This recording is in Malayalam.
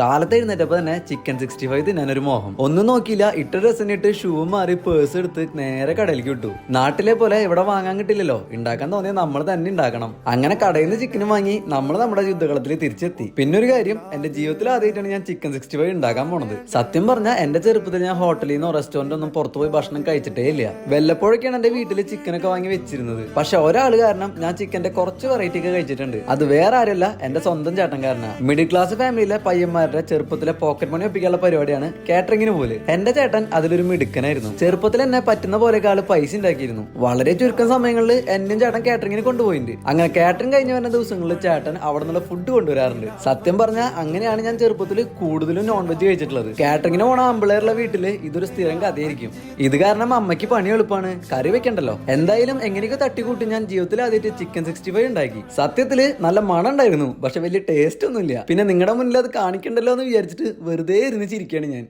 കാലത്ത് എഴുന്നേറ്റപ്പോൾ തന്നെ ചിക്കൻ 65 തിന്നാനൊരു മോഹം. ഒന്നും നോക്കിയില്ല, ഇട്ട ഡ്രസ്സിന് ഇട്ട് ഷൂ മാറി പേഴ്സ് എടുത്ത് നേരെ കടയിലേക്ക് വിട്ടു. നാട്ടിലെ പോലെ ഇവിടെ വാങ്ങാൻ കിട്ടില്ലല്ലോ, ഉണ്ടാക്കാൻ തോന്നിയ നമ്മൾ തന്നെ ഉണ്ടാക്കണം. അങ്ങനെ കടയിൽ നിന്ന് ചിക്കനും വാങ്ങി നമ്മൾ നമ്മുടെ യുദ്ധകളത്തിൽ തിരിച്ചെത്തി. പിന്നെ ഒരു കാര്യം, എന്റെ ജീവിതത്തിൽ ആദ്യമായിട്ടാണ് ഞാൻ ചിക്കൻ 65 ഉണ്ടാക്കാൻ പോണത്. സത്യം പറഞ്ഞാൽ എന്റെ ചെറുപ്പത്തിൽ ഞാൻ ഹോട്ടലിൽ നിന്നോ റെസ്റ്റോറന്റ് ഒന്നും പുറത്തു പോയി ഭക്ഷണം കഴിച്ചിട്ടേ ഇല്ല. വല്ലപ്പോഴൊക്കെയാണ് എന്റെ വീട്ടിൽ ചിക്കനൊക്കെ വാങ്ങി വെച്ചിരുന്നത്. പക്ഷെ ഒരാൾ കാരണം ഞാൻ ചിക്കന്റെ കുറച്ച് വെറൈറ്റി ഒക്കെ കഴിച്ചിട്ടുണ്ട്. അത് വേറെ ആരല്ല, എന്റെ സ്വന്തം ചേട്ടൻ കാരനാണ്. മിഡിൽ ക്ലാസ് ഫാമിലിയിലെ പയ്യന്മാർ ചെറുപ്പത്തിലെ പോക്കറ്റ് മണി ഒപ്പിക്കാനുള്ള പരിപാടിയാണ് കാറ്ററിംഗിന് പോലെ. എന്റെ ചേട്ടൻ അതിലൊരു മിടുക്കനായിരുന്നു. ചെറുപ്പത്തിൽ എന്നെ പറ്റുന്ന പോലെയൊക്കെ ആള് പൈസ ഉണ്ടാക്കിയിരുന്നു. വളരെ ചുരുക്കം സമയങ്ങളിൽ എന്നും ചേട്ടൻ കാറ്ററിംഗിന് കൊണ്ടുപോയിട്ടുണ്ട്. അങ്ങനെ കാറ്ററിംഗ് കഴിഞ്ഞ് വരുന്ന ദിവസങ്ങളിൽ ചേട്ടൻ അവിടെ നിന്നുള്ള ഫുഡ് കൊണ്ടുവരാറുണ്ട്. സത്യം പറഞ്ഞാൽ അങ്ങനെയാണ് ഞാൻ ചെറുപ്പത്തിൽ കൂടുതലും നോൺ വെജ് കഴിച്ചിട്ടുള്ളത്. കാറ്ററിംഗിന് പോണ ആമ്പിളേറുള്ള വീട്ടില് ഇതൊരു സ്ഥിരം കഥയായിരിക്കും. ഇത് കാരണം അമ്മയ്ക്ക് പണി എളുപ്പമാണ്, കറി വെക്കണ്ടല്ലോ. എന്തായാലും എങ്ങനെയൊക്കെ തട്ടിക്കൂട്ടി ഞാൻ ജീവിതത്തിൽ ആദ്യമായിട്ട് ചിക്കൻ 65 ഉണ്ടാക്കി. സത്യത്തില് നല്ല മണം ഉണ്ടായിരുന്നു, പക്ഷെ വലിയ ടേസ്റ്റ് ഒന്നുമില്ല. പിന്നെ നിങ്ങളുടെ മുന്നിൽ അത് കാണിക്കണ്ടല്ലോ എന്ന് വിചാരിച്ചിട്ട് വെറുതെ ഇരുന്ന് ചിരിക്കുകയാണ് ഞാൻ.